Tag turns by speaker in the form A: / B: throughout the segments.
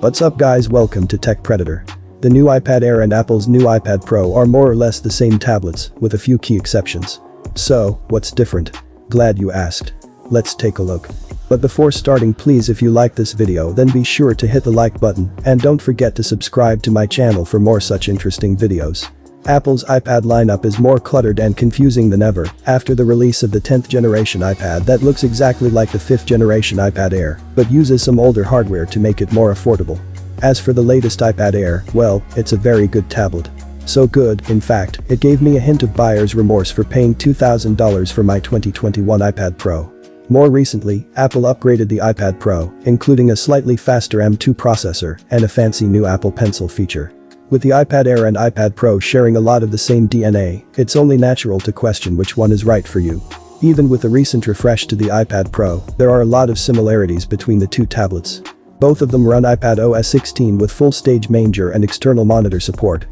A: What's up guys, welcome to Tech Predator. The new iPad Air and Apple's new iPad Pro are more or less the same tablets, with a few key exceptions. So, what's different? Glad you asked. Let's take a look. But before starting, please, if you like this video, then be sure to hit the like button and don't forget to subscribe to my channel for more such interesting videos. Apple's iPad lineup is more cluttered and confusing than ever after the release of the 10th generation iPad that looks exactly like the 5th generation iPad Air, but uses some older hardware to make it more affordable. As for the latest iPad Air, well, it's a very good tablet. So good, in fact, it gave me a hint of buyer's remorse for paying $2,000 for my 2021 iPad Pro. More recently, Apple upgraded the iPad Pro, including a slightly faster M2 processor and a fancy new Apple Pencil feature. With the iPad Air and iPad Pro sharing a lot of the same DNA, it's only natural to question which one is right for you. Even with the recent refresh to the iPad Pro, there are a lot of similarities between the two tablets. Both of them run iPadOS 16 with full stage manager and external monitor support.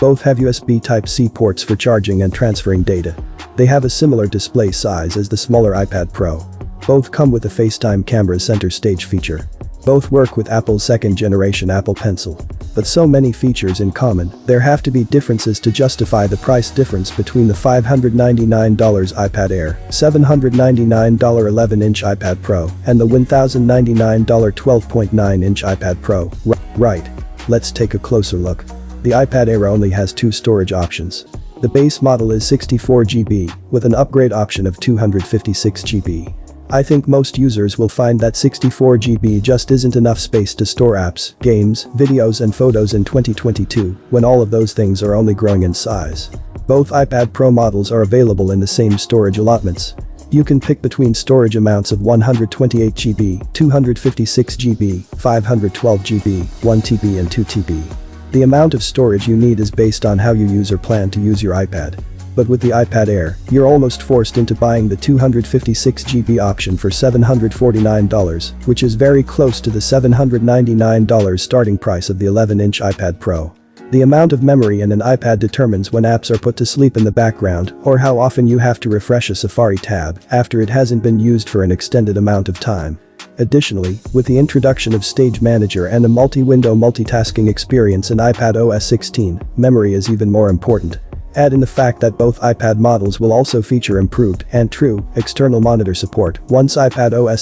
A: Both have USB Type-C ports for charging and transferring data. They have a similar display size as the smaller iPad Pro. Both come with a FaceTime camera center stage feature. Both work with Apple's second generation Apple Pencil. But so many features in common, there have to be differences to justify the price difference between the $599 iPad Air, $799 11-inch iPad Pro, and the $1,099 12.9-inch iPad Pro. Right. Let's take a closer look. The iPad Air only has two storage options. The base model is 64 GB, with an upgrade option of 256 GB. I think most users will find that 64 GB just isn't enough space to store apps, games, videos and photos in 2022, when all of those things are only growing in size. Both iPad Pro models are available in the same storage allotments. You can pick between storage amounts of 128 GB, 256 GB, 512 GB, 1 TB and 2 TB. The amount of storage you need is based on how you use or plan to use your iPad. But with the iPad Air, you're almost forced into buying the 256 GB option for $749, which is very close to the $799 starting price of the 11-inch iPad Pro. The amount of memory in an iPad determines when apps are put to sleep in the background or how often you have to refresh a Safari tab after it hasn't been used for an extended amount of time. Additionally, with the introduction of Stage Manager and a multi-window multitasking experience in iPadOS 16, memory is even more important. Add in the fact that both iPad models will also feature improved and true external monitor support once iPadOS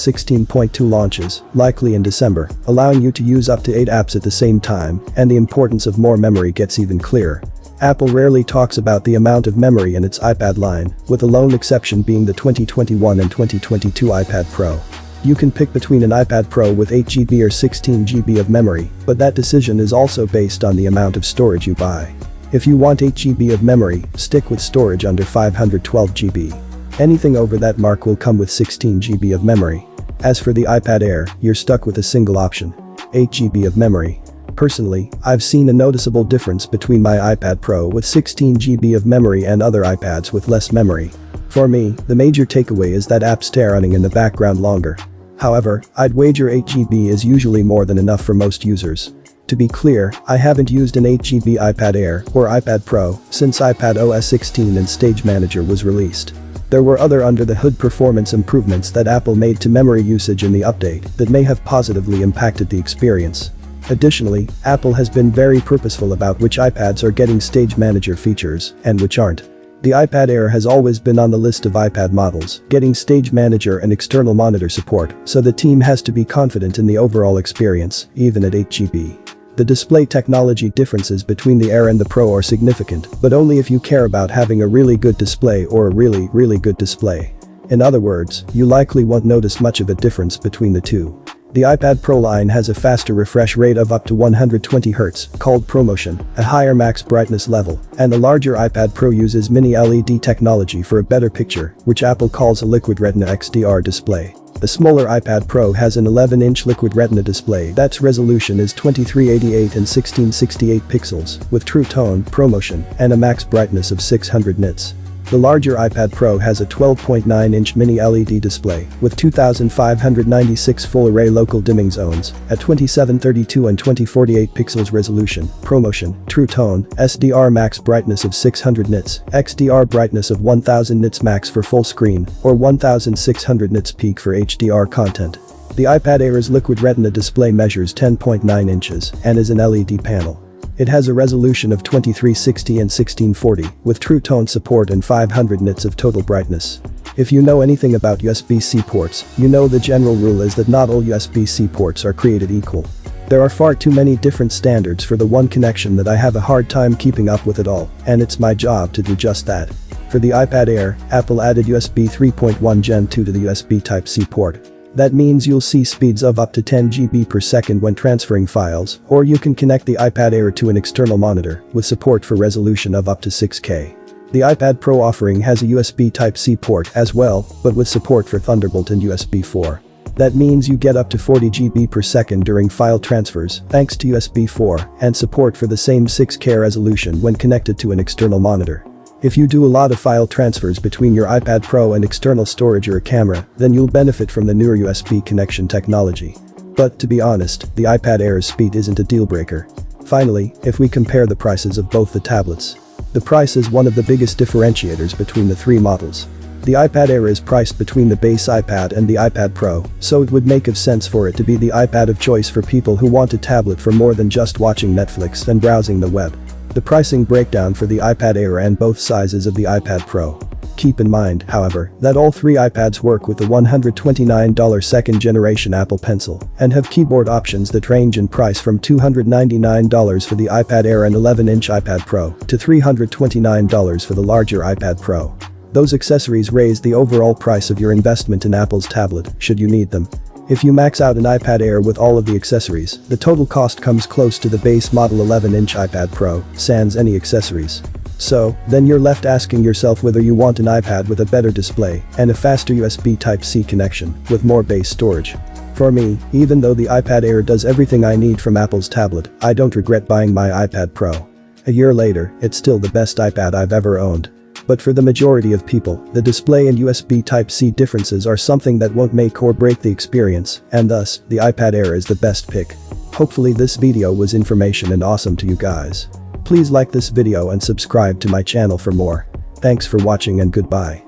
A: 16.2 launches, likely in December, allowing you to use up to 8 apps at the same time, and the importance of more memory gets even clearer. Apple rarely talks about the amount of memory in its iPad line, with the lone exception being the 2021 and 2022 iPad Pro. You can pick between an iPad Pro with 8 GB or 16 GB of memory, but that decision is also based on the amount of storage you buy. If you want 8 GB of memory, stick with storage under 512 GB. Anything over that mark will come with 16 GB of memory. As for the iPad Air, you're stuck with a single option: 8 GB of memory. Personally, I've seen a noticeable difference between my iPad Pro with 16 GB of memory and other iPads with less memory. For me, the major takeaway is that apps stay running in the background longer. However, I'd wager 8 GB is usually more than enough for most users. To be clear, I haven't used an 8 GB iPad Air or iPad Pro since iPadOS 16 and Stage Manager was released. There were other under-the-hood performance improvements that Apple made to memory usage in the update that may have positively impacted the experience. Additionally, Apple has been very purposeful about which iPads are getting Stage Manager features and which aren't. The iPad Air has always been on the list of iPad models getting Stage Manager and external monitor support, so the team has to be confident in the overall experience, even at 8 GB. The display technology differences between the Air and the Pro are significant, but only if you care about having a really good display or a really good display. In other words, you likely won't notice much of a difference between the two. The iPad Pro line has a faster refresh rate of up to 120 Hz, called ProMotion, a higher max brightness level, and the larger iPad Pro uses mini LED technology for a better picture, which Apple calls a Liquid Retina XDR display. The smaller iPad Pro has an 11-inch Liquid Retina display that's resolution is 2388 and 1668 pixels, with True Tone, ProMotion, and a max brightness of 600 nits. The larger iPad Pro has a 12.9-inch mini LED display with 2596 full-array local dimming zones at 2732 and 2048 pixels resolution, ProMotion, True Tone, SDR max brightness of 600 nits, XDR brightness of 1000 nits max for full screen or 1600 nits peak for HDR content. The iPad Air's Liquid Retina display measures 10.9 inches and is an LED panel. It has a resolution of 2360 and 1640 with True Tone support and 500 nits of total brightness. If you know anything about USB-C ports, you know the general rule is that not all USB-C ports are created equal. There are far too many different standards for the one connection that I have a hard time keeping up with it all, and it's my job to do just that. For the iPad Air, Apple added USB 3.1 Gen 2 to the USB Type-C port. That means you'll see speeds of up to 10 GB per second when transferring files, or you can connect the iPad Air to an external monitor with support for resolution of up to 6K. The iPad Pro offering has a USB Type-C port as well, but with support for Thunderbolt and USB 4. That means you get up to 40 GB per second during file transfers thanks to USB 4 and support for the same 6K resolution when connected to an external monitor. If you do a lot of file transfers between your iPad Pro and external storage or a camera, then you'll benefit from the newer USB connection technology. But to be honest, the iPad Air's speed isn't a deal breaker. Finally, if we compare the prices of both the tablets, the price is one of the biggest differentiators between the three models. The iPad Air is priced between the base iPad and the iPad Pro, so it would make sense for it to be the iPad of choice for people who want a tablet for more than just watching Netflix and browsing the web. The pricing breakdown for the iPad Air and both sizes of the iPad Pro. Keep in mind, however, that all three iPads work with the $129 second generation Apple Pencil and have keyboard options that range in price from $299 for the iPad Air and 11-inch iPad Pro to $329 for the larger iPad Pro. Those accessories raise the overall price of your investment in Apple's tablet, should you need them. If you max out an iPad Air with all of the accessories, the total cost comes close to the base model 11-inch iPad Pro, sans any accessories. So, then you're left asking yourself whether you want an iPad with a better display and a faster USB Type-C connection with more base storage. For me, even though the iPad Air does everything I need from Apple's tablet, I don't regret buying my iPad Pro. A year later, it's still the best iPad I've ever owned. But for the majority of people, the display and USB Type-C differences are something that won't make or break the experience, and thus, the iPad Air is the best pick. Hopefully this video was information and awesome to you guys. Please like this video and subscribe to my channel for more. Thanks for watching and goodbye.